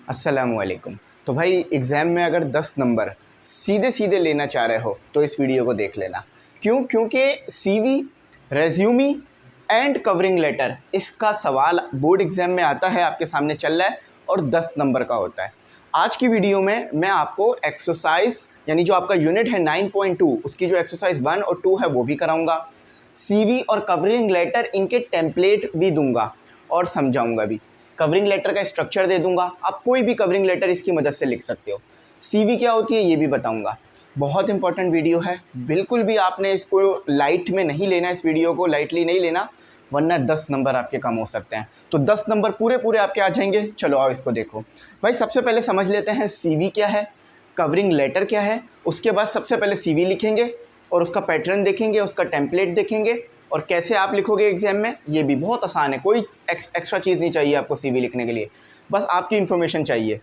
अस्सलामुअलैकुम। तो भाई एग्ज़ाम में अगर 10 नंबर सीधे सीधे लेना चाह रहे हो तो इस वीडियो को देख लेना। क्योंकि CV, resume and covering letter इसका सवाल बोर्ड एग्ज़ाम में आता है, आपके सामने चल रहा है और 10 नंबर का होता है। आज की वीडियो में मैं आपको एक्सरसाइज यानी जो आपका यूनिट है 9.2 उसकी जो एक्सरसाइज 1 और 2 है वो भी कराऊंगा। सीवी और कवरिंग लेटर इनके टेम्पलेट भी दूंगा और समझाऊंगा भी। कवरिंग लेटर का स्ट्रक्चर दे दूंगा, आप कोई भी कवरिंग लेटर इसकी मदद से लिख सकते हो। सीवी क्या होती है ये भी बताऊंगा। बहुत इंपॉर्टेंट वीडियो है, बिल्कुल भी आपने इसको लाइट में नहीं लेना, इस वीडियो को लाइटली नहीं लेना, वरना 10 नंबर आपके कम हो सकते हैं। तो 10 नंबर पूरे पूरे आपके आ जाएंगे। चलो आओ इसको देखो। भाई सबसे पहले समझ लेते हैं सीवी क्या है, कवरिंग लेटर क्या है। उसके बाद सबसे पहले सीवी लिखेंगे और उसका पैटर्न देखेंगे, उसका टेम्पलेट देखेंगे और कैसे आप लिखोगे एग्जाम में। ये भी बहुत आसान है, कोई एक्स्ट्रा चीज़ नहीं चाहिए आपको सीवी लिखने के लिए, बस आपकी इन्फॉर्मेशन चाहिए।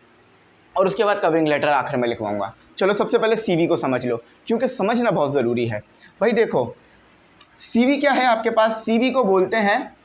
और उसके बाद कवरिंग लेटर आखिर में लिखवाऊंगा। चलो सबसे पहले सीवी को समझ लो, क्योंकि समझना बहुत ज़रूरी है। भाई देखो सीवी क्या है आपके पास, सीवी को बोलते हैं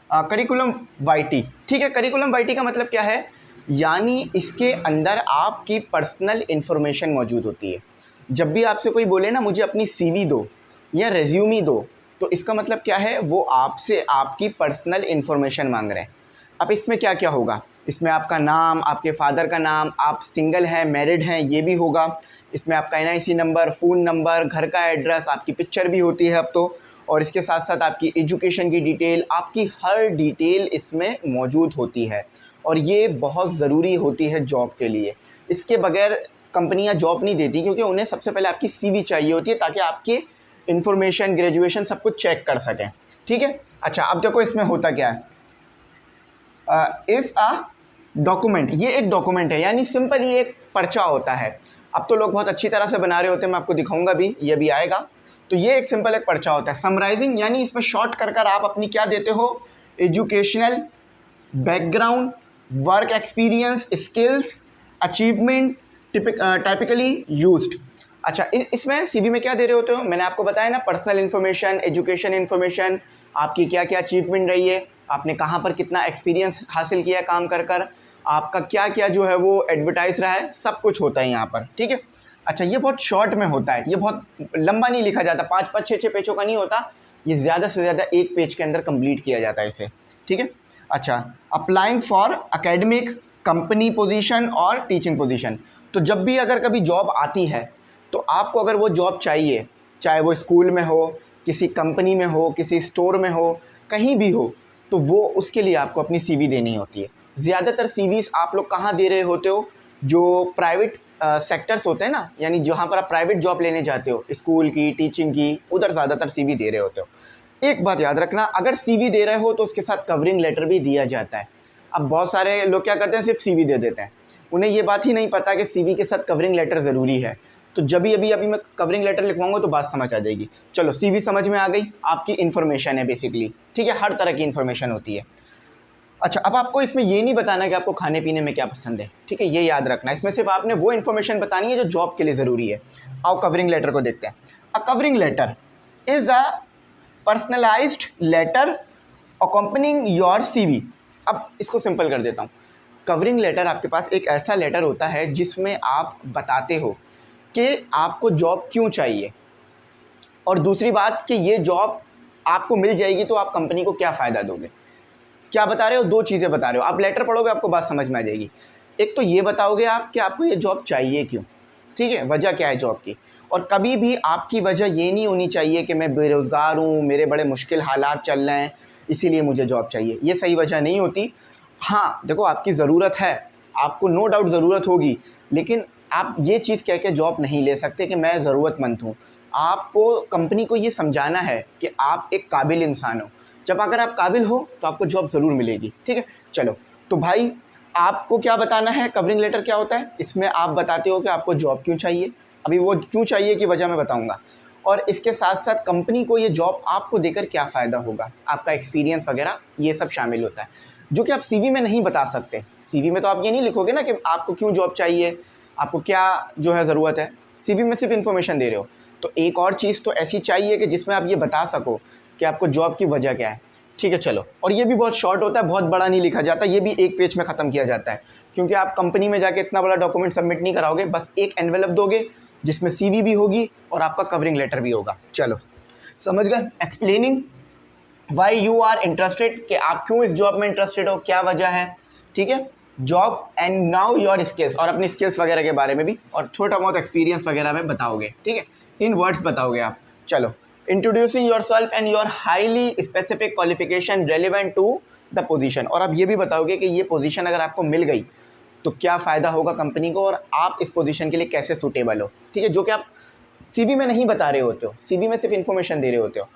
करिकुलम वाइटी। ठीक है, करिकुलम वाइटी का मतलब क्या है, यानी इसके अंदर आपकी पर्सनल इन्फॉर्मेशन मौजूद होती है। जब भी आपसे कोई बोले ना मुझे अपनी सीवी दो या रेज्यूमी दो, तो इसका मतलब क्या है, वो आपसे आपकी पर्सनल इन्फॉर्मेशन मांग रहे हैं। अब इसमें क्या क्या होगा, इसमें आपका नाम, आपके फादर का नाम, आप सिंगल हैं मैरिड हैं ये भी होगा। इसमें आपका NIC नंबर, फ़ोन नंबर, घर का एड्रेस, आपकी पिक्चर भी होती है अब तो, और इसके साथ साथ आपकी एजुकेशन की डिटेल, आपकी हर डिटेल इसमें मौजूद होती है। और ये बहुत ज़रूरी होती है जॉब के लिए। इसके बगैर कंपनियां जॉब नहीं देती, क्योंकि उन्हें सबसे पहले आपकी सीवी चाहिए होती है ताकि आपकी इन्फॉर्मेशन, ग्रेजुएशन सब कुछ चेक कर सकें। ठीक है, अच्छा अब देखो इसमें होता क्या है। इस डॉक्यूमेंट, ये एक डॉक्यूमेंट है, यानी सिंपल ये एक पर्चा होता है। अब तो लोग बहुत अच्छी तरह से बना रहे होते हैं, मैं आपको दिखाऊंगा भी, ये भी आएगा। तो ये एक सिंपल एक पर्चा होता है। समराइजिंग यानी इसमें शॉर्ट कर आप अपनी क्या देते हो, educational background, work experience, skills, achievement typically used. अच्छा इसमें सीवी में क्या दे रहे होते हो, मैंने आपको बताया ना, पर्सनल इन्फॉर्मेशन, एजुकेशन इन्फॉर्मेशन, आपकी क्या क्या अचीवमेंट रही है, आपने कहाँ पर कितना एक्सपीरियंस हासिल किया काम कर कर, आपका क्या क्या जो है वो एडवर्टाइज रहा है, सब कुछ होता है यहाँ पर। ठीक है, अच्छा ये बहुत शॉर्ट में होता है, ये बहुत लंबा नहीं लिखा जाता, 5-5, 6-6 पेजों का नहीं होता, ये ज़्यादा से ज़्यादा एक पेज के अंदर कंप्लीट किया जाता है इसे। ठीक है, अच्छा applying for academic, company position और टीचिंग पोजीशन। तो जब भी अगर कभी जॉब आती है तो आपको अगर वो जॉब चाहिए, चाहे वो स्कूल में हो, किसी कंपनी में हो, किसी स्टोर में हो, कहीं भी हो, तो वो उसके लिए आपको अपनी सीवी देनी होती है। ज़्यादातर सीवीज़ आप लोग कहाँ दे रहे होते हो, जो प्राइवेट सेक्टर्स होते हैं ना, यानी जहाँ पर आप प्राइवेट जॉब लेने जाते हो, स्कूल की, टीचिंग की, उधर ज़्यादातर सीवी दे रहे होते हो। एक बात याद रखना, अगर सीवी दे रहे हो तो उसके साथ कवरिंग लेटर भी दिया जाता है। अब बहुत सारे लोग क्या करते हैं, सिर्फ सीवी दे देते हैं, उन्हें ये बात ही नहीं पता कि सीवी के साथ कवरिंग लेटर ज़रूरी है। तो अभी मैं कवरिंग लेटर लिखवाऊंगा तो बात समझ आ जाएगी। चलो सीवी समझ में आ गई, आपकी इन्फॉर्मेशन है बेसिकली। ठीक है, हर तरह की इन्फॉर्मेशन होती है। अच्छा अब आपको इसमें ये नहीं बताना कि आपको खाने पीने में क्या पसंद है, ठीक है, ये याद रखना। इसमें सिर्फ आपने वो इन्फॉर्मेशन बतानी है जो जॉब के लिए ज़रूरी है। आओ कवरिंग लेटर को देखते हैं। A covering letter is a personalised letter accompanying your CV. अब इसको सिंपल कर देता हूँ। कवरिंग लेटर आपके पास एक ऐसा लेटर होता है जिसमें आप बताते हो कि आपको जॉब क्यों चाहिए, और दूसरी बात कि ये जॉब आपको मिल जाएगी तो आप कंपनी को क्या फ़ायदा दोगे। क्या बता रहे हो, दो चीज़ें बता रहे हो। आप लेटर पढ़ोगे आपको बात समझ में आ जाएगी। एक तो ये बताओगे आप कि आपको ये जॉब चाहिए क्यों, ठीक है, वजह क्या है जॉब की। और कभी भी आपकी वजह ये नहीं होनी चाहिए कि मैं बेरोज़गार हूँ, मेरे बड़े मुश्किल हालात चल रहे हैं इसीलिए मुझे जॉब चाहिए, ये सही वजह नहीं होती। हाँ देखो आपकी ज़रूरत है, आपको नो डाउट ज़रूरत होगी, लेकिन आप ये चीज़ कह के जॉब नहीं ले सकते कि मैं ज़रूरतमंद हूँ। आपको कंपनी को ये समझाना है कि आप एक काबिल इंसान हो। जब अगर आप काबिल हो तो आपको जॉब ज़रूर मिलेगी। ठीक है, चलो तो भाई आपको क्या बताना है, कवरिंग लेटर क्या होता है, इसमें आप बताते हो कि आपको जॉब क्यों चाहिए। अभी वो क्यों चाहिए की वजह मैं बताऊंगा, और इसके साथ साथ कंपनी को ये जॉब आपको देकर क्या फ़ायदा होगा, आपका एक्सपीरियंस वगैरह ये सब शामिल होता है, जो कि आप सीवी में नहीं बता सकते। सीवी में तो आप ये नहीं लिखोगे ना कि आपको क्यों जॉब चाहिए, आपको क्या जो है ज़रूरत है। सीवी में सिर्फ इन्फॉर्मेशन दे रहे हो। तो एक और चीज़ तो ऐसी चाहिए कि जिसमें आप ये बता सको कि आपको जॉब की वजह क्या है। ठीक है चलो, और ये भी बहुत शॉर्ट होता है, बहुत बड़ा नहीं लिखा जाता, ये भी एक पेज में ख़त्म किया जाता है, क्योंकि आप कंपनी में जाके इतना बड़ा डॉक्यूमेंट सबमिट नहीं कराओगे, बस एक एनवेलप दोगे जिसमें CV भी होगी और आपका कवरिंग लेटर भी होगा। चलो समझ गए। Explaining why you are interested, कि आप क्यों इस जॉब में इंटरेस्टेड हो, क्या वजह है, ठीक है, job and now your skills, और अपनी स्किल्स वगैरह के बारे में भी, और छोटा बहुत एक्सपीरियंस वगैरह में बताओगे, ठीक है, इन वर्ड्स बताओगे आप। चलो, introducing yourself and your highly specific qualification relevant to the position, और आप ये भी बताओगे कि ये पोजीशन अगर आपको मिल गई तो क्या फ़ायदा होगा कंपनी को, और आप इस पोजीशन के लिए कैसे सूटेबल हो, ठीक है, जो कि आप CV में नहीं बता रहे होते हो, CV में सिर्फ इन्फॉर्मेशन दे रहे होते हो,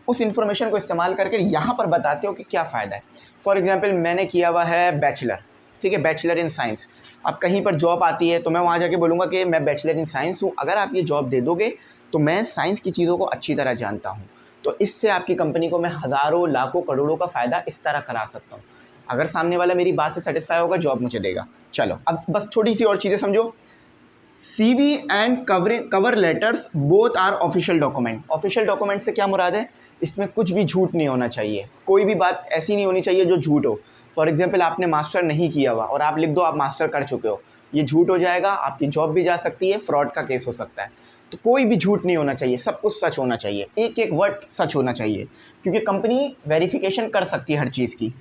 उस इन्फॉर्मेशन को इस्तेमाल करके यहाँ पर बताते हो कि क्या फ़ायदा है। फॉर एग्जांपल मैंने किया हुआ है बैचलर, ठीक है, बैचलर इन साइंस, अब कहीं पर जॉब आती है तो मैं वहाँ जाके बोलूँगा कि मैं बैचलर इन साइंस हूँ, अगर आप ये जॉब दे दोगे तो मैं साइंस की चीज़ों को अच्छी तरह जानता हूँ, तो इससे आपकी कंपनी को मैं हज़ारों लाखों करोड़ों का फ़ायदा इस तरह करा सकता हूँ। अगर सामने वाला मेरी बात से सेटिस्फाई होगा, जॉब मुझे देगा। चलो अब बस थोड़ी सी और चीज़ें समझो। CV and cover letters both are official document. Official document से क्या मुराद है, इसमें कुछ भी झूठ नहीं होना चाहिए, कोई भी बात ऐसी नहीं होनी चाहिए जो झूठ हो। फॉर एग्जांपल आपने मास्टर नहीं किया हुआ और आप लिख दो आप मास्टर कर चुके हो, ये झूठ हो जाएगा, आपकी जॉब भी जा सकती है, फ्रॉड का केस हो सकता है। तो कोई भी झूठ नहीं होना चाहिए, सब कुछ सच होना चाहिए, एक एक वर्ड सच होना चाहिए, क्योंकि कंपनी वेरिफिकेशन कर सकती है हर चीज़ की।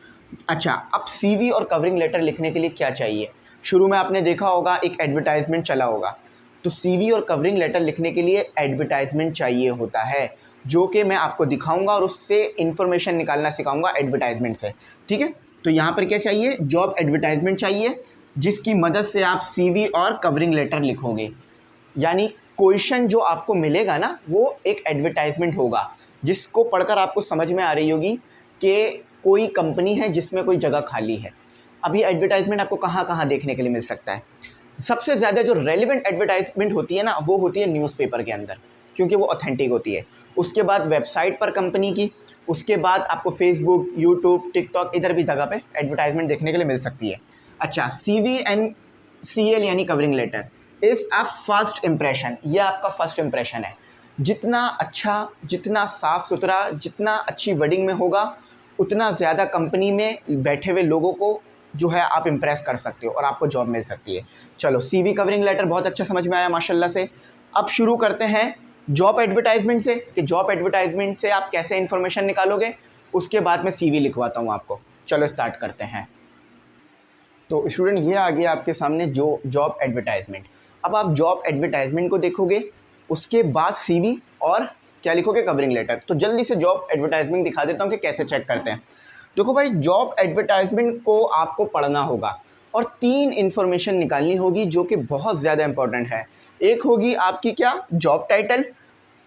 अच्छा, अब CV और कवरिंग लेटर लिखने के लिए क्या चाहिए, शुरू में आपने देखा होगा एक एडवर्टाइजमेंट चला होगा, तो CV और कवरिंग लेटर लिखने के लिए एडवर्टाइजमेंट चाहिए होता है, जो कि मैं आपको दिखाऊंगा और उससे इन्फॉर्मेशन निकालना सिखाऊंगा एडवर्टाइजमेंट से, ठीक है। तो यहाँ पर क्या चाहिए, जॉब एडवर्टाइजमेंट चाहिए, जिसकी मदद से आप CV और कवरिंग लेटर लिखोगे, यानी क्वेश्चन जो आपको मिलेगा ना वो एक एडवर्टाइजमेंट होगा, जिसको पढ़कर आपको समझ में आ रही होगी कि कोई कंपनी है जिसमें कोई जगह खाली है। अब ये एडवर्टाइजमेंट आपको कहाँ कहाँ देखने के लिए मिल सकता है, सबसे ज़्यादा जो रेलिवेंट एडवर्टाइजमेंट होती है ना वो होती है न्यूज़पेपर के अंदर, क्योंकि वो ऑथेंटिक होती है। उसके बाद वेबसाइट पर कंपनी की, उसके बाद आपको फेसबुक, यूट्यूब, टिकटॉक, इधर भी जगह पे एडवर्टाइजमेंट देखने के लिए मिल सकती है। अच्छा, CV एंड CL यानी covering letter is a first impression, ये आपका फर्स्ट इम्प्रेशन है। जितना अच्छा, जितना साफ़ सुथरा, जितना अच्छी वर्डिंग में होगा, उतना ज़्यादा कंपनी में बैठे हुए लोगों को जो है आप इम्प्रेस कर सकते हो और आपको जॉब मिल सकती है। चलो, CV कवरिंग लेटर बहुत अच्छा समझ में आया माशाल्लाह से। अब शुरू करते हैं जॉब एडवर्टाइजमेंट से, कि जॉब एडवर्टाइजमेंट से आप कैसे इन्फॉर्मेशन निकालोगे, उसके बाद मैं CV लिखवाता हूँ आपको। चलो स्टार्ट करते हैं। तो स्टूडेंट ये आ गया आपके सामने जो जॉब एडवर्टाइजमेंट। अब आप जॉब एडवर्टाइजमेंट को देखोगे, उसके बाद CV और क्या लिखोगे, कवरिंग लेटर। तो जल्दी से जॉब एडवर्टाइजमेंट दिखा देता हूँ कि कैसे चेक करते हैं। देखो भाई, जॉब एडवर्टाइजमेंट को आपको पढ़ना होगा और 3 इन्फॉर्मेशन निकालनी होगी जो कि बहुत ज़्यादा इंपॉर्टेंट है। एक होगी आपकी क्या, जॉब टाइटल,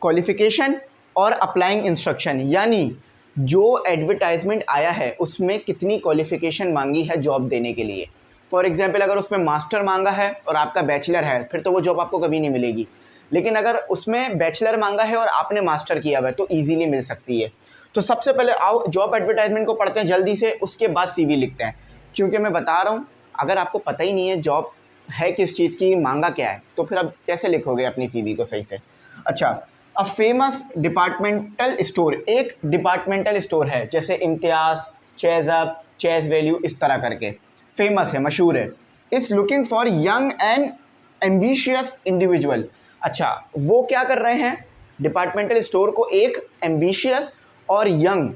क्वालिफिकेशन और अप्लाइंग इंस्ट्रक्शन, यानी जो एडवर्टाइजमेंट आया है उसमें कितनी क्वालिफिकेशन मांगी है जॉब देने के लिए। फॉर एग्जांपल अगर उसमें मास्टर मांगा है और आपका बैचलर है, फिर तो वो जॉब आपको कभी नहीं मिलेगी। लेकिन अगर उसमें बैचलर मांगा है और आपने मास्टर किया हुआ है तो ईजीली मिल सकती है। तो सबसे पहले आओ जॉब एडवर्टाइजमेंट को पढ़ते हैं जल्दी से, उसके बाद CV लिखते हैं, क्योंकि मैं बता रहा हूँ अगर आपको पता ही नहीं है जॉब है किस चीज़ की, मांगा क्या है, तो फिर आप कैसे लिखोगे अपनी CV को सही से। अच्छा, अ फेमस डिपार्टमेंटल स्टोर, एक डिपार्टमेंटल स्टोर है जैसे इम्तियाज़, चेज़अप, चेज़ वैल्यू, इस तरह करके फेमस है, मशहूर है। Is looking for young and ambitious individual. अच्छा, वो क्या कर रहे हैं, डिपार्टमेंटल स्टोर को एक एम्बिशियस और यंग,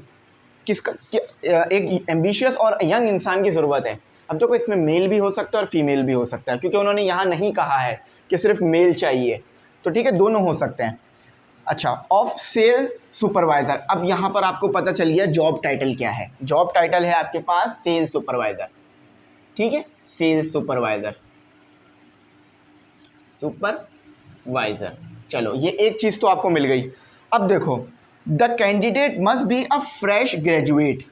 एक एम्बिशियस और यंग इंसान की ज़रूरत है। अब देखो इसमें मेल भी हो सकता है और फीमेल भी हो सकता है, क्योंकि उन्होंने यहाँ नहीं कहा है कि सिर्फ मेल चाहिए, तो ठीक है, दोनों हो सकते हैं। अच्छा, ऑफ सेल सुपरवाइज़र। अब यहाँ पर आपको पता चल गया जॉब टाइटल क्या है। जॉब टाइटल है आपके पास सेल सुपरवाइज़र, ठीक है, सेल सुपरवाइज़र, सुपरवाइज़र। चलो, ये एक चीज़ तो आपको मिल गई। अब देखो, the candidate must be a fresh graduate.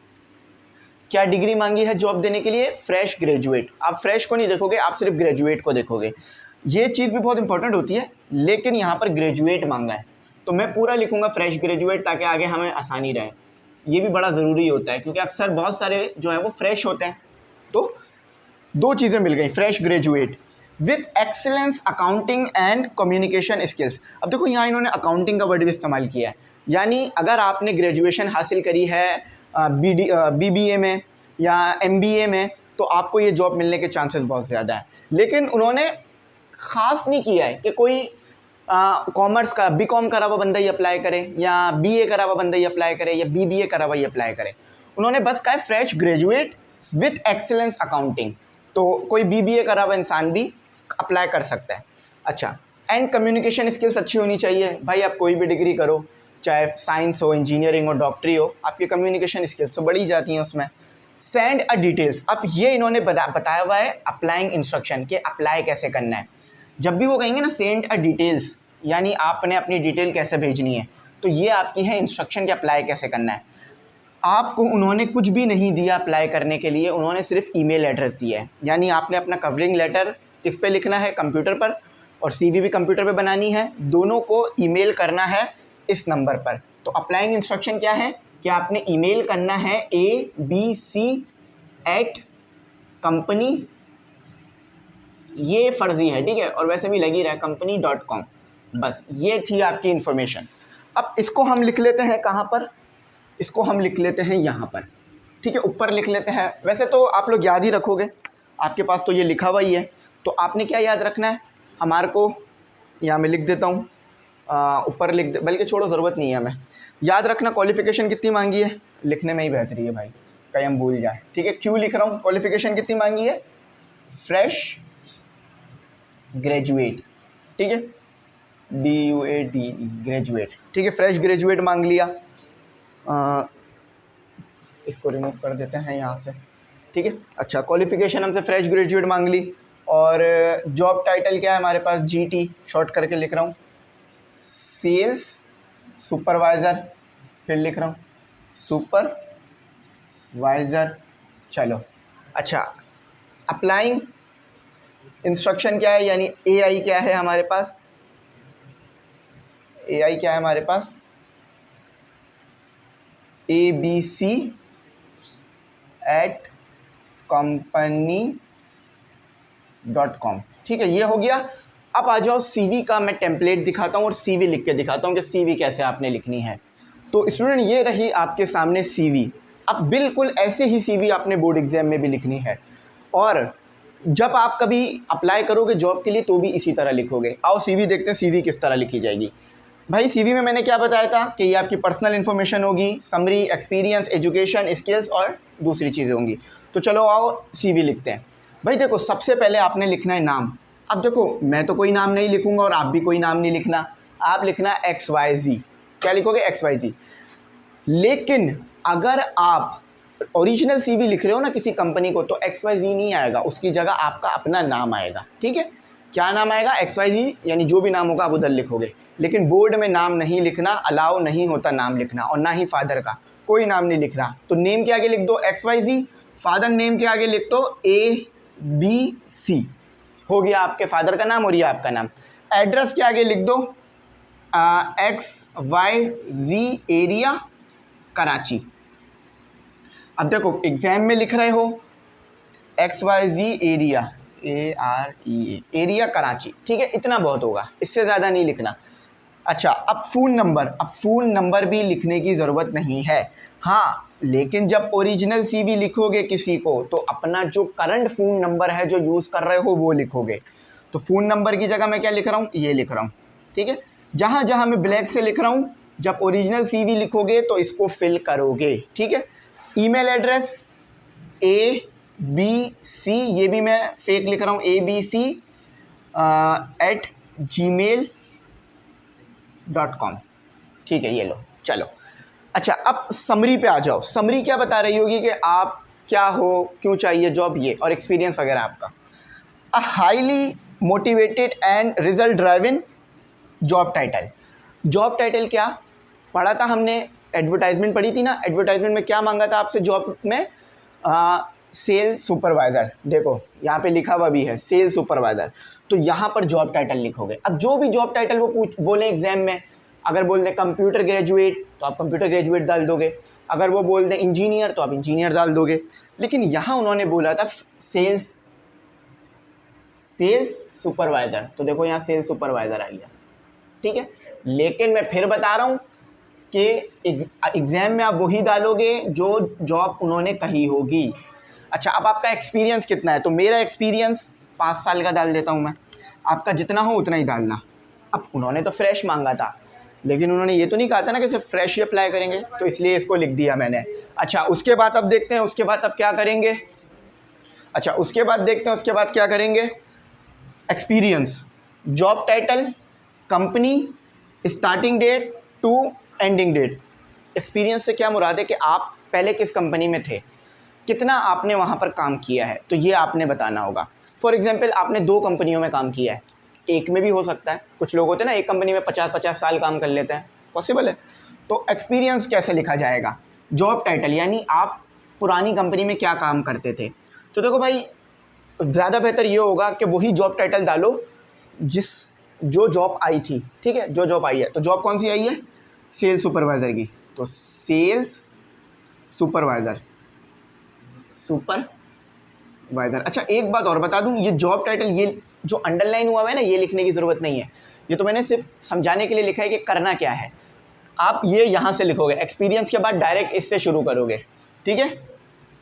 क्या डिग्री मांगी है जॉब देने के लिए, फ्रेश ग्रेजुएट। आप फ्रेश को नहीं देखोगे, आप सिर्फ ग्रेजुएट को देखोगे। ये चीज़ भी बहुत इंपॉर्टेंट होती है, लेकिन यहाँ पर ग्रेजुएट मांगा है तो मैं पूरा लिखूंगा फ्रेश ग्रेजुएट, ताकि आगे हमें आसानी रहे। ये भी बड़ा ज़रूरी होता है, क्योंकि अक्सर बहुत सारे जो हैं वो फ्रेश होते हैं। तो 2 चीज़ें मिल गई, fresh graduate with excellence accounting and communication skills. अब देखो यहाँ इन्होंने अकाउंटिंग का वर्ड भी इस्तेमाल किया है, यानी अगर आपने ग्रेजुएशन हासिल करी है BBA में या MBA में, तो आपको ये जॉब मिलने के चांसेस बहुत ज़्यादा है। लेकिन उन्होंने ख़ास नहीं किया है कि कोई कॉमर्स का BCom करा हुआ बंदा ही अप्लाई करे या BA करा हुआ बंदा ही अप्लाई करे या BBA करा हुआ ही अप्लाई करे। उन्होंने बस कहा है fresh graduate with excellence accounting, तो कोई BBA करा हुआ इंसान भी अप्लाई कर सकता है। अच्छा, एंड कम्युनिकेशन स्किल्स अच्छी होनी चाहिए। भाई आप कोई भी डिग्री करो, चाहे साइंस हो, इंजीनियरिंग हो, डॉक्टरी हो, आपकी कम्युनिकेशन स्किल्स तो बढ़ी जाती हैं उसमें। सेंड अ डिटेल्स, अब ये इन्होंने बताया हुआ है अप्लाइंग इंस्ट्रक्शन के अप्लाई कैसे करना है। जब भी वो कहेंगे ना सेंड अ डिटेल्स, यानी आपने अपनी डिटेल कैसे भेजनी है, तो ये आपकी है इंस्ट्रक्शन के अप्लाई कैसे करना है। आपको उन्होंने कुछ भी नहीं दिया अप्लाई करने के लिए, उन्होंने सिर्फ ईमेल एड्रेस दिया है। यानी आपने अपना कवरिंग लेटर किस पे लिखना है, कंप्यूटर पर, और CV भी कंप्यूटर पे बनानी है, दोनों को ईमेल करना है इस नंबर पर। तो अप्लाइंग इंस्ट्रक्शन क्या है कि आपने ईमेल करना है abc@company, ये फर्जी है ठीक है, और वैसे भी लगी रहा company.com। बस ये थी आपकी इन्फॉर्मेशन। अब इसको हम लिख लेते हैं कहाँ पर, इसको हम लिख लेते हैं यहाँ पर, ठीक है, ऊपर लिख लेते हैं। वैसे तो आप लोग याद ही रखोगे, आपके पास तो ये लिखा हुआ ही है। तो आपने क्या याद रखना है, हमारे को यहाँ मैं लिख देता हूँ, ऊपर लिख दे, बल्कि छोड़ो ज़रूरत नहीं है हमें। याद रखना क्वालिफ़िकेशन कितनी मांगी है, लिखने में ही बेहतरी है भाई, कहीं हम भूल जाए, ठीक है। क्यों लिख रहा हूँ, क्वालिफ़िकेशन कितनी मांगी है, फ्रेश ग्रेजुएट, ठीक है, DUADE ग्रेजुएट, ठीक है, फ्रेश ग्रेजुएट मांग लिया। इसको रिमूव कर देते हैं यहाँ से, ठीक है। अच्छा, क्वालिफ़िकेशन हमसे फ्रेश ग्रेजुएट मांग ली, और जॉब टाइटल क्या है हमारे पास, GT शॉर्ट करके लिख रहा हूँ, सेल्स सुपरवाइज़र, फिर लिख रहा हूँ सुपरवाइज़र। चलो अच्छा, अप्लाइंग इंस्ट्रक्शन क्या है, यानी AI क्या है हमारे पास, AI क्या है हमारे पास, abc@company.com, ठीक है, ये हो गया। अब आ जाओ CV का मैं टेम्पलेट दिखाता हूँ और CV लिख के दिखाता हूँ कि CV कैसे आपने लिखनी है। तो स्टूडेंट ये रही आपके सामने CV। अब बिल्कुल ऐसे ही CV आपने बोर्ड एग्जाम में भी लिखनी है, और जब आप कभी अप्लाई करोगे जॉब के लिए तो भी इसी तरह लिखोगे। आओ CV देखते हैं CV किस तरह लिखी जाएगी। भाई CV में मैंने क्या बताया था कि ये आपकी पर्सनल इन्फॉर्मेशन होगी, समरी, एक्सपीरियंस, एजुकेशन, स्किल्स और दूसरी चीज़ें होंगी। तो चलो आओ CV लिखते हैं। भाई देखो, सबसे पहले आपने लिखना है नाम। अब देखो, मैं तो कोई नाम नहीं लिखूंगा और आप भी कोई नाम नहीं लिखना, आप लिखना XYZ। क्या लिखोगे, XYZ। लेकिन अगर आप ओरिजिनल CV लिख रहे हो ना किसी कंपनी को, तो XYZ नहीं आएगा, उसकी जगह आपका अपना नाम आएगा, ठीक है। क्या नाम आएगा, XYZ, यानी जो भी नाम होगा आप उधर लिखोगे। लेकिन बोर्ड में नाम नहीं लिखना, अलाउ नहीं होता नाम लिखना, और ना ही फादर का कोई नाम नहीं लिख रहा। तो नेम के आगे लिख दो XYZ, फादर नेम के आगे लिख दो ABC, हो गया आपके फादर का नाम और ये आपका नाम। एड्रेस के आगे लिख दो XYZ एरिया कराची। अब देखो एग्जाम में लिख रहे हो XYZ area, AREA area Karachi, ठीक है, इतना बहुत होगा, इससे ज़्यादा नहीं लिखना। अच्छा, अब फ़ोन नंबर, अब फ़ोन नंबर भी लिखने की ज़रूरत नहीं है, हाँ, लेकिन जब ओरिजिनल CV लिखोगे किसी को तो अपना जो करंट फ़ोन नंबर है जो यूज़ कर रहे हो वो लिखोगे। तो फ़ोन नंबर की जगह मैं क्या लिख रहा हूँ, ये लिख रहा हूँ, ठीक है। जहाँ जहाँ मैं ब्लैक से लिख रहा हूँ, जब ओरिजिनल CV लिखोगे तो इसको फिल करोगे, ठीक है। ईमेल एड्रेस ABC, ये भी मैं फेक लिख रहा हूँ, abc@gmail.com, ठीक है, ये लो। चलो अच्छा, अब समरी पे आ जाओ। समरी क्या बता रही होगी कि आप क्या हो, क्यों चाहिए जॉब, ये और एक्सपीरियंस वगैरह आपका। A highly motivated and result driven job title. Job title क्या पढ़ा था हमने, एडवर्टाइजमेंट पढ़ी थी ना, एडवर्टाइजमेंट में क्या मांगा था आपसे जॉब में, सेल्स सुपरवाइज़र। देखो यहाँ पे लिखा हुआ भी है सेल्स सुपरवाइज़र, तो यहाँ पर जॉब टाइटल लिखोगे। अब जो भी जॉब टाइटल वो बोले एग्जाम में, अगर बोल दें कंप्यूटर ग्रेजुएट तो आप कंप्यूटर ग्रेजुएट डाल दोगे, अगर वो बोल दें इंजीनियर तो आप इंजीनियर डाल दोगे। लेकिन यहाँ उन्होंने बोला था सेल्स सुपरवाइज़र, तो देखो यहाँ सेल्स सुपरवाइज़र आ गया, ठीक है। लेकिन मैं फिर बता रहा हूँ, कि एग्ज़ाम में आप वही डालोगे जो जॉब उन्होंने कही होगी। अच्छा, अब आपका एक्सपीरियंस कितना है, तो मेरा एक्सपीरियंस 5 साल का डाल देता हूँ मैं, आपका जितना हो उतना ही डालना। अब उन्होंने तो फ्रेश मांगा था, लेकिन उन्होंने ये तो नहीं कहा था ना कि सिर्फ फ्रेश ही अप्लाई करेंगे, तो इसलिए इसको लिख दिया मैंने। अच्छा, उसके बाद अब देखते हैं उसके बाद अब क्या करेंगे। अच्छा, उसके बाद देखते हैं उसके बाद क्या करेंगे। Experience, job title, company, starting date to ending date. Experience से क्या मुराद है कि आप पहले किस कंपनी में थे, कितना आपने वहाँ पर काम किया है, तो ये आपने बताना होगा। फॉर एग्जांपल आपने 2 कंपनियों में काम किया है, एक में भी हो सकता है, कुछ लोग होते हैं ना एक कंपनी में 50-50 साल काम कर लेते हैं, पॉसिबल है। तो एक्सपीरियंस कैसे लिखा जाएगा, जॉब टाइटल यानी आप पुरानी कंपनी में क्या काम करते थे। तो देखो भाई, ज़्यादा बेहतर ये होगा कि वही जॉब टाइटल डालो जो जॉब आई थी, ठीक है, जो जॉब आई है। तो जॉब कौन सी आई है, सेल्स सुपरवाइज़र की, तो सेल्स सुपरवाइज़र। अच्छा, एक बात और बता दूं, ये जॉब टाइटल, ये जो अंडरलाइन हुआ है ना, ये लिखने की ज़रूरत नहीं है, ये तो मैंने सिर्फ समझाने के लिए लिखा है कि करना क्या है। आप ये यहाँ से लिखोगे, एक्सपीरियंस के बाद डायरेक्ट इससे शुरू करोगे, ठीक है।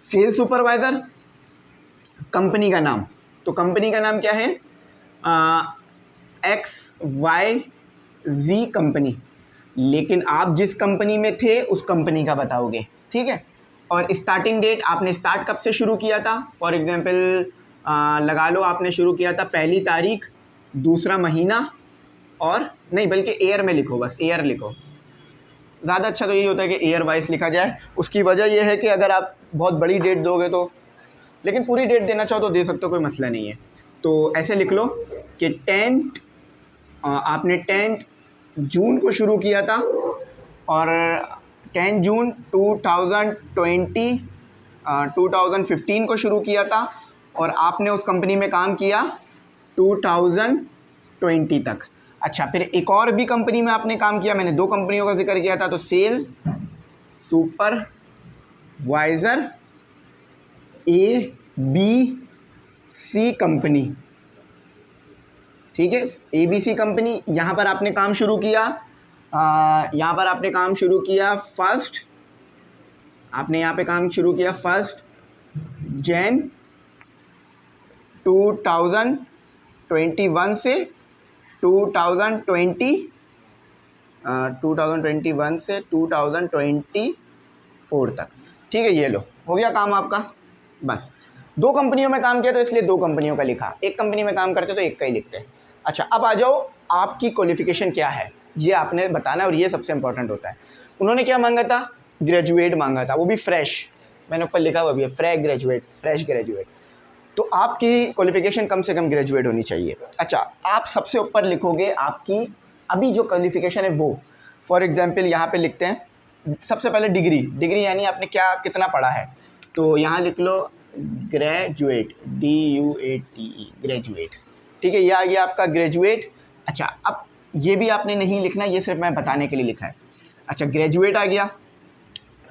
सेल्स सुपरवाइज़र, कंपनी का नाम, तो कंपनी का नाम क्या है, XYZ कंपनी, लेकिन आप जिस कंपनी में थे उस कंपनी का बताओगे, ठीक है। और स्टार्टिंग डेट, आपने स्टार्ट कब से शुरू किया था, फॉर एग्जांपल लगा लो आपने शुरू किया था 1 तारीख, 2 महीना, और नहीं बल्कि ईयर में लिखो, बस ईयर लिखो, ज़्यादा अच्छा तो यही होता है कि ईयर वाइज लिखा जाए। उसकी वजह यह है कि अगर आप बहुत बड़ी डेट दोगे तो, लेकिन पूरी डेट देना चाहो तो दे सकते हो, कोई मसला नहीं है। तो ऐसे लिख लो कि आपने 10 जून को शुरू किया था, और 10 जून 2015 को शुरू किया था, और आपने उस कंपनी में काम किया 2020 तक। अच्छा, फिर एक और भी कंपनी में आपने काम किया, मैंने 2 कंपनियों का जिक्र किया था, तो सेल सुपरवाइज़र ABC कंपनी, ठीक है, ABC कंपनी। यहाँ पर आपने काम शुरू किया, फर्स्ट, आपने यहाँ पे काम शुरू किया 1 जनवरी 2021 से 2021 से 2024 तक, ठीक है। ये लो, हो गया काम आपका। बस 2 कंपनियों में काम किया तो इसलिए 2 कंपनियों का लिखा, एक कंपनी में काम करते तो एक का ही लिखते। अच्छा, अब आ जाओ, आपकी क्वालिफ़िकेशन क्या है ये आपने बताना है, और ये सबसे इंपॉर्टेंट होता है। उन्होंने क्या मांगा था, ग्रेजुएट मांगा था, वो भी फ्रेश, मैंने ऊपर लिखा हुआ भी है फ्रेश ग्रेजुएट। तो आपकी क्वालिफ़िकेशन कम से कम ग्रेजुएट होनी चाहिए। अच्छा, आप सबसे ऊपर लिखोगे आपकी अभी जो क्वालिफ़िकेशन है वो, फॉर एग्जांपल यहाँ पे लिखते हैं सबसे पहले डिग्री यानी आपने क्या कितना पढ़ा है, तो यहाँ लिख लो ग्रेजुएट, DUATE, ग्रेजुएट, ठीक है, ये आ गया आपका ग्रेजुएट। अच्छा, अब ये भी आपने नहीं लिखना, ये सिर्फ मैं बताने के लिए लिखा है। अच्छा, ग्रेजुएट आ गया,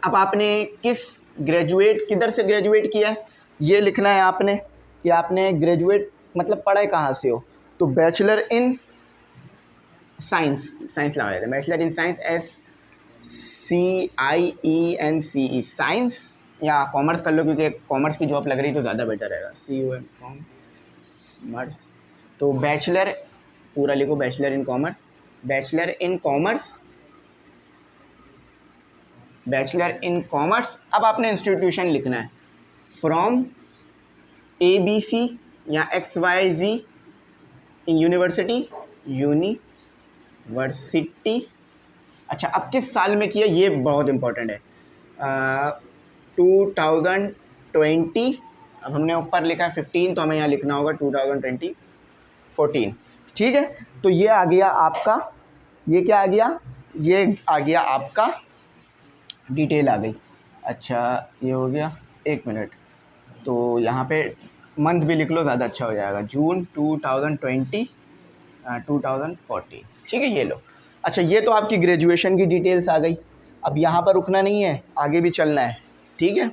अब आपने किधर से ग्रेजुएट किया है ये लिखना है आपने, कि आपने ग्रेजुएट मतलब पढ़े कहाँ से हो, तो बैचलर इन साइंस लगा लेते हैं, bachelor in science, SCIENCE, science, या कॉमर्स कर लो क्योंकि कॉमर्स की जॉब लग रही तो ज़्यादा बेटर रहेगा, COM कॉमर्स। तो बैचलर पूरा लिखो, बैचलर इन कॉमर्स। अब आपने इंस्टीट्यूशन लिखना है, फ्रॉम ABC या XYZ इन यूनिवर्सिटी। अच्छा, अब किस साल में किया ये बहुत इंपॉर्टेंट है, 2020, अब हमने ऊपर लिखा है 15 तो हमें यहाँ लिखना होगा 2014, ठीक है। तो ये आ गया आपका, ये क्या आ गया, ये आ गया आपका डिटेल आ गई। अच्छा, ये हो गया, 1 मिनट, तो यहाँ पे मंथ भी लिख लो, ज़्यादा अच्छा हो जाएगा, जून 2020 2014, ठीक है, ये लो। अच्छा, ये तो आपकी ग्रेजुएशन की डिटेल्स आ गई। अब यहाँ पर रुकना नहीं है, आगे भी चलना है, ठीक है।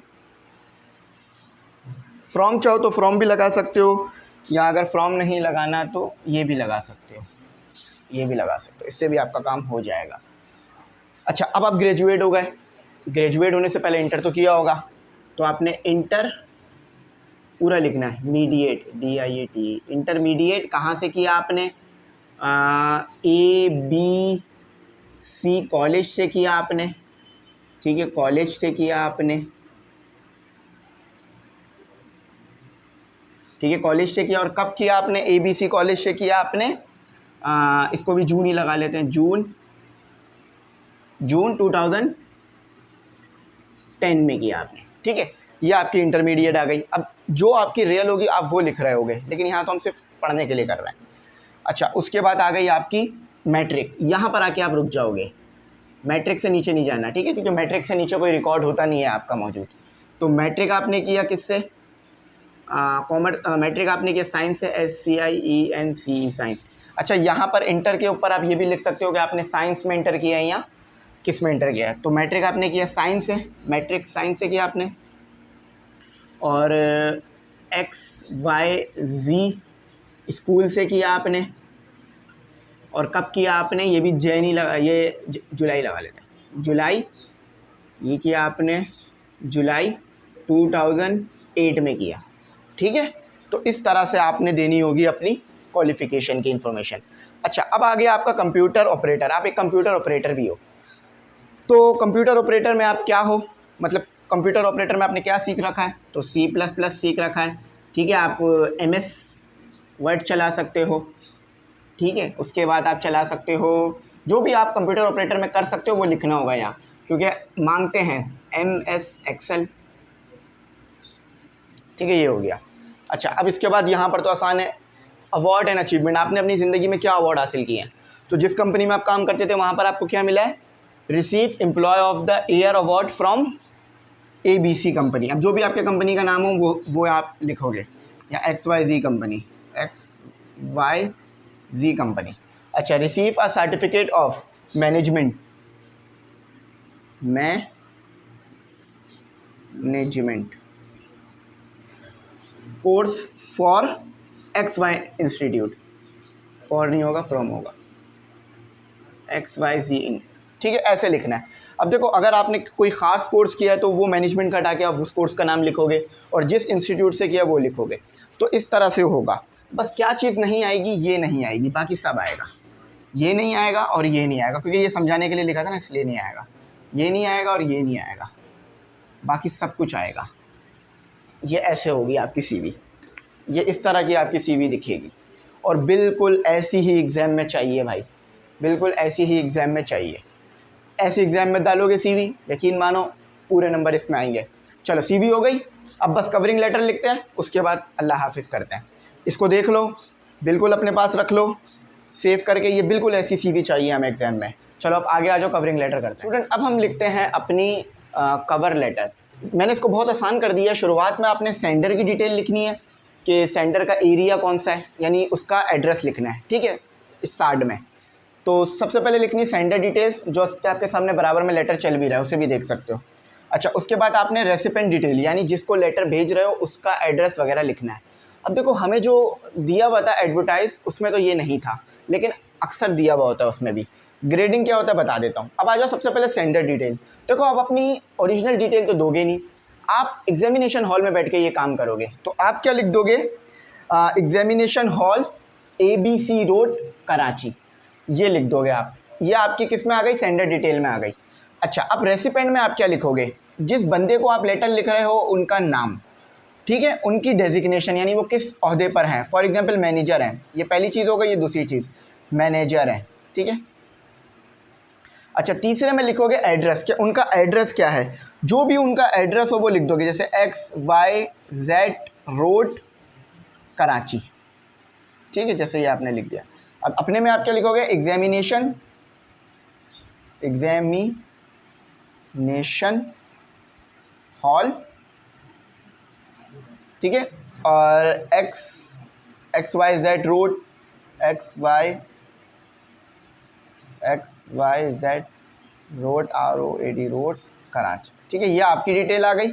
फ्रॉम चाहो तो फ्रॉम भी लगा सकते हो, या अगर फ्रॉम नहीं लगाना तो ये भी लगा सकते हो, इससे भी आपका काम हो जाएगा। अच्छा, अब आप ग्रेजुएट हो गए, ग्रेजुएट होने से पहले इंटर तो किया होगा, तो आपने इंटर पूरा लिखना है, मीडिएट, DIAT, इंटरमीडिएट कहाँ से किया आपने, ABC कॉलेज से किया आपने, ठीक है, कॉलेज से किया आपने, ठीक है, कॉलेज से किया। और कब किया आपने, ABC कॉलेज से किया आपने, इसको भी जून ही लगा लेते हैं, जून 2010 में किया आपने, ठीक है। ये आपकी इंटरमीडिएट आ गई। अब जो आपकी रियल होगी आप वो लिख रहे होगे, लेकिन यहाँ तो हम सिर्फ पढ़ने के लिए कर रहे हैं। अच्छा, उसके बाद आ गई आपकी मैट्रिक। यहाँ पर आके आप रुक जाओगे, मैट्रिक से नीचे नहीं जाना, ठीक है, क्योंकि मैट्रिक से नीचे कोई रिकॉर्ड होता नहीं है आपका मौजूद। तो मैट्रिक आपने किया किससे, कॉमर्स, मैट्रिक आपने किया साइंस से, SCIENCE साइंस। अच्छा, यहाँ पर इंटर के ऊपर आप ये भी लिख सकते हो कि आपने साइंस में इंटर किया है या किस में इंटर किया है। तो मैट्रिक आपने किया साइंस से, मैट्रिक साइंस से किया आपने, और XYZ स्कूल से किया आपने। और कब किया आपने, ये भी जैनी लगा, ये जुलाई लगा लेते हैं, जुलाई, ये किया आपने जुलाई 2008 में किया, ठीक है। तो इस तरह से आपने देनी होगी अपनी क्वालिफ़िकेशन की इन्फॉर्मेशन। अच्छा, अब आ गया आपका कंप्यूटर ऑपरेटर। आप एक कंप्यूटर ऑपरेटर भी हो, तो कंप्यूटर ऑपरेटर में आप क्या हो, मतलब कंप्यूटर ऑपरेटर में आपने क्या सीख रखा है, तो C++ सीख रखा है, ठीक है। आप MS वर्ड चला सकते हो, ठीक है। उसके बाद आप चला सकते हो, जो भी आप कंप्यूटर ऑपरेटर में कर सकते हो वो लिखना होगा यहाँ, क्योंकि मांगते हैं MS Excel, ठीक है, ये हो गया। अच्छा, अब इसके बाद यहाँ पर तो आसान है, अवार्ड एंड अचीवमेंट। आपने अपनी ज़िंदगी में क्या अवार्ड हासिल किए हैं, तो जिस कंपनी में आप काम करते थे वहाँ पर आपको क्या मिला है, receive employee of the year award from ABC company. अब जो भी आपके कंपनी का नाम हो वो आप लिखोगे, या XYZ कंपनी, XYZ कंपनी। अच्छा, receive a certificate of management, course for XY institute, for नहीं होगा, फ्रॉम होगा, XYZ इन, ठीक है, ऐसे लिखना है। अब देखो, अगर आपने कोई ख़ास कोर्स किया है तो वो मैनेजमेंट का हटा के आप उस कोर्स का नाम लिखोगे, और जिस इंस्टीट्यूट से किया वो लिखोगे। तो इस तरह से होगा। बस क्या चीज़ नहीं आएगी, ये नहीं आएगी, बाकी सब आएगा। ये नहीं आएगा और ये नहीं आएगा, क्योंकि ये समझाने के लिए लिखा था ना, इसलिए नहीं आएगा। ये नहीं आएगा और ये नहीं आएगा, बाकी सब कुछ आएगा। ये ऐसे होगी आपकी CV, ये इस तरह की आपकी CV दिखेगी, और बिल्कुल ऐसी ही एग्ज़ाम में चाहिए भाई, बिल्कुल ऐसी ही एग्ज़ाम में चाहिए। ऐसे एग्ज़ाम में डालोगे CV, यकीन मानो पूरे नंबर इसमें आएंगे। चलो, CV हो गई, अब बस कवरिंग लेटर लिखते हैं, उसके बाद अल्लाह हाफिज़ करते हैं। इसको देख लो, बिल्कुल अपने पास रख लो सेव करके, ये बिल्कुल ऐसी CV चाहिए हमें एग्ज़ाम में। चलो अब आगे आ जाओ, कवरिंग लेटर करते हैं। स्टूडेंट, अब हम लिखते हैं अपनी कवर लेटर। मैंने इसको बहुत आसान कर दिया। शुरुआत में आपने सेंडर की डिटेल लिखनी है कि सेंडर का एरिया कौन सा है, यानी उसका एड्रेस लिखना है, ठीक है, स्टार्ट में। तो सबसे पहले लिखनी है सेंडर डिटेल्स, जो आपके सामने बराबर में लेटर चल भी रहा है, उसे भी देख सकते हो। अच्छा, उसके बाद आपने रेसिपेंट डिटेल, यानी जिसको लेटर भेज रहे हो उसका एड्रेस वगैरह लिखना है। अब देखो, हमें जो दिया हुआ था एडवर्टाइज, उसमें तो ये नहीं था, लेकिन अक्सर दिया हुआ होता है उसमें भी। ग्रेडिंग क्या होता है बता देता हूँ। अब आ जाओ सबसे पहले सेंडर डिटेल। देखो, आप अपनी ओरिजिनल डिटेल तो दोगे नहीं, आप एग्जामिनेशन हॉल में बैठ के ये काम करोगे, तो आप क्या लिख दोगे, examination hall ABC road Karachi, ये लिख दोगे आप। ये आपकी किस में आ गई, सेंडर डिटेल में आ गई। अच्छा, अब रेसिपेंट में आप क्या लिखोगे, जिस बंदे को आप लेटर लिख रहे हो उनका नाम, ठीक है, उनकी डेजिग्नेशन, यानी वो किस ओहदे पर हैं। फॉर एग्जांपल मैनेजर हैं, ये पहली चीज़ हो गई। ये दूसरी चीज़, मैनेजर हैं, ठीक है। अच्छा, तीसरे में लिखोगे एड्रेस, क्या उनका एड्रेस क्या है, जो भी उनका एड्रेस हो वो लिख दोगे, जैसे XYZ रोड कराची, ठीक है, जैसे ये आपने लिख दिया। अब अपने में आप क्या लिखोगे, एग्जामिनेशन हॉल, ठीक है, और XYZ road, XYZ road ROAD road Karachi, ठीक है। ये आपकी डिटेल आ गई,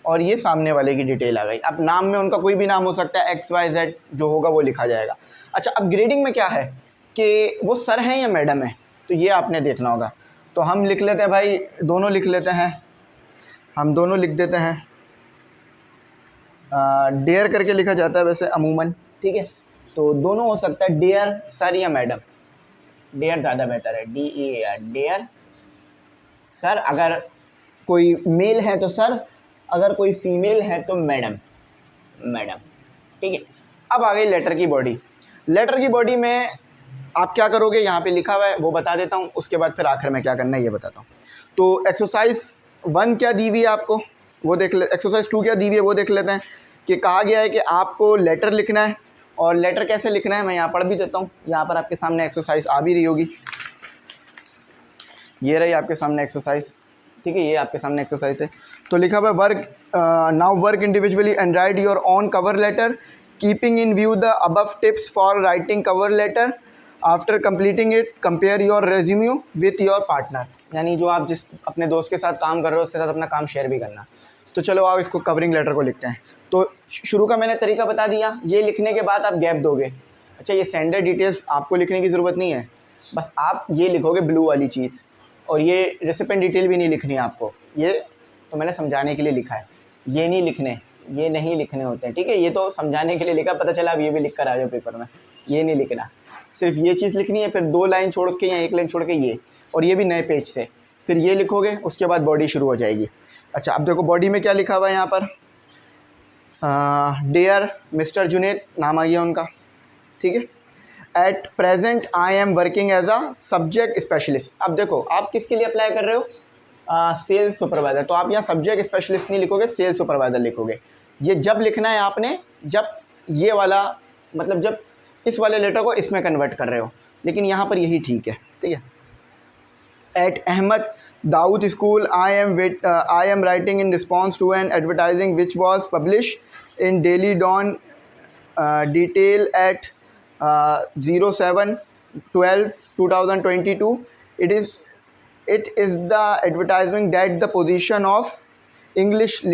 और ये सामने वाले की डिटेल आ गई। अब नाम में उनका कोई भी नाम हो सकता है, XYZ जो होगा वो लिखा जाएगा। अच्छा, अब ग्रेडिंग में क्या है कि वो सर हैं या मैडम है, तो ये आपने देखना होगा। तो हम लिख लेते हैं भाई, दोनों लिख लेते हैं, हम दोनों लिख देते हैं। डेयर करके लिखा जाता है वैसे अमूमन, ठीक है, तो दोनों हो सकता है, डेयर सर या मैडम। डेयर ज़्यादा बेटर है, DEAR, डेयर सर। अगर कोई मेल है तो सर, अगर कोई फीमेल है तो मैडम, मैडम, ठीक है। अब आ गई लेटर की बॉडी। लेटर की बॉडी में आप क्या करोगे, यहाँ पे लिखा हुआ है वो बता देता हूँ, उसके बाद फिर आखिर में क्या करना है ये बताता हूँ। तो एक्सरसाइज 1 क्या दी हुई है आपको वो देख ले, एक्सरसाइज 2 क्या दी हुई है वो देख लेते हैं। कि कहा गया है कि आपको लेटर लिखना है, और लेटर कैसे लिखना है मैं यहाँ पढ़ भी देता हूँ। यहाँ पर आपके सामने एक्सरसाइज आ भी रही होगी, ये रही आपके सामने एक्सरसाइज, ठीक है, ये आपके सामने एक्सरसाइज है। तो लिखा हुआ है work, now work individually and write your own cover letter, keeping in view the above tips for writing cover letter. After completing it compare your resume with your partner, यानी जो आप जिस अपने दोस्त के साथ काम कर रहे हो उसके साथ अपना काम शेयर भी करना। तो चलो आप इसको कवरिंग लेटर को लिखते हैं। तो शुरू का मैंने तरीका बता दिया, ये लिखने के बाद आप गैप दोगे। अच्छा, ये सेंडर डिटेल्स आपको लिखने की ज़रूरत नहीं है, बस आप ये लिखोगे ब्लू वाली चीज़, और ये रेसिपेंट डिटेल भी नहीं लिखनी है आपको, ये तो मैंने समझाने के लिए लिखा है, ये नहीं लिखने, ये नहीं लिखने होते हैं, ठीक है, ये तो समझाने के लिए लिखा, पता चला अब ये भी लिख कर आ जाओ पेपर में, ये नहीं लिखना, सिर्फ ये चीज़ लिखनी है, फिर 2 लाइन छोड़ के या 1 लाइन छोड़ के ये, और ये भी नए पेज से, फिर ये लिखोगे, उसके बाद बॉडी शुरू हो जाएगी। अच्छा, अब देखो बॉडी में क्या लिखा हुआ है यहाँ पर, डियर मिस्टर जुनेद, नाम आ गया उनका, ठीक है। At present I am working as a subject specialist. अब देखो आप किसके लिए अप्लाई कर रहे हो, सेल्स सुपरवाइज़र, तो आप यहाँ सब्जेक्ट स्पेशलिस्ट नहीं लिखोगे, सेल्स सुपरवाइज़र लिखोगे। ये जब लिखना है आपने जब ये वाला, मतलब जब इस वाले लेटर को इसमें कन्वर्ट कर रहे हो, लेकिन यहाँ पर यही ठीक है, ठीक है। At Ahmad Daud school I am writing in response to an advertising which was publish in daily Dawn detail at 07/12/2022. It is the advertisement that the position of English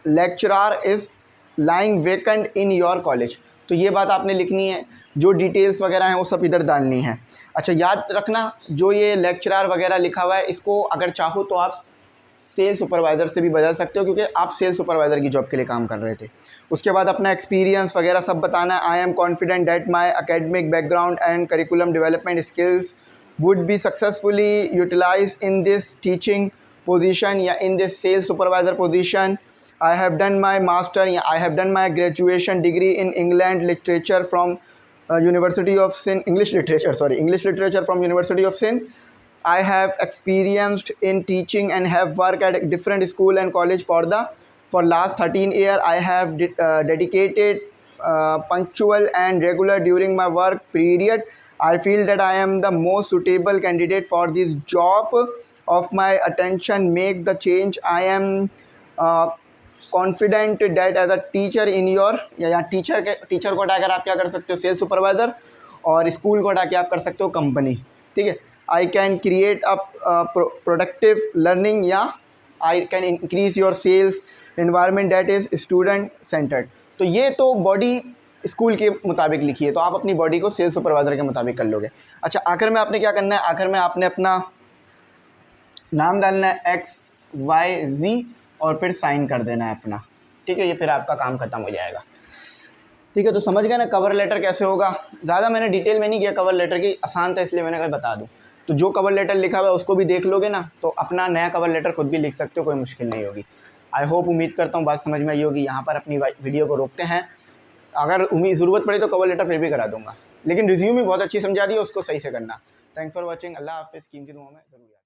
lecturer is lying vacant in your college. तो ये बात आपने लिखनी है, जो details वगैरह हैं वो सब इधर डालनी है। अच्छा, याद रखना जो ये लेक्चरर वगैरह लिखा हुआ है, इसको अगर चाहो तो आप सेल्स सुपरवाइज़र से भी बदल सकते हो, क्योंकि आप सेल्स सुपरवाइज़र की जॉब के लिए काम कर रहे थे। उसके बाद अपना एक्सपीरियंस वगैरह सब बताना है। I am confident that my academic background and curriculum development skills would be successfully utilise in this teaching position या in this sales supervisor position. I have done my master या I have done my graduation degree in England literature from University of Sindh, English literature from University of Sindh. I have experienced in teaching and have worked at different school and college for last 13 years. I have dedicated punctual and regular during my work period. I feel that I am the most suitable candidate for this job. Of my attention, make the change. I am confident that as a teacher in your या teacher को हटाकर आप क्या कर सकते हो, sales supervisor, और school को हटा के आप कर सकते हो कंपनी, ठीक है। I can create a productive learning या I can increase your sales environment that is student centered। तो ये तो बॉडी स्कूल के मुताबिक लिखी है, तो आप अपनी बॉडी को सेल्स सुपरवाइज़र के मुताबिक कर लोगे। अच्छा, आखिर में आपने क्या करना है, आखिर में आपने अपना नाम डालना है XYZ और फिर साइन कर देना है अपना, ठीक है, ये फिर आपका काम ख़त्म हो जाएगा, ठीक है। तो समझ गए ना कवर लेटर कैसे होगा। ज़्यादा मैंने डिटेल में नहीं किया कवर लेटर की, आसान था इसलिए मैंने कहा बता दूँ। तो जो कवर लेटर लिखा हुआ है उसको भी देख लोगे ना, तो अपना नया कवर लेटर खुद भी लिख सकते हो, कोई मुश्किल नहीं होगी। आई होप, उम्मीद करता हूँ बात समझ में आई होगी। यहाँ पर अपनी वीडियो को रोकते हैं, अगर ज़रूरत पड़ी तो कवर लेटर फिर भी करा दूँगा, लेकिन रिज्यूम भी बहुत अच्छी समझा दी है, उसको सही से करना। थैंक्स फॉर वॉचिंग, अल्लाह हाफ़िज़। कीमती दुआओं में ज़रूर।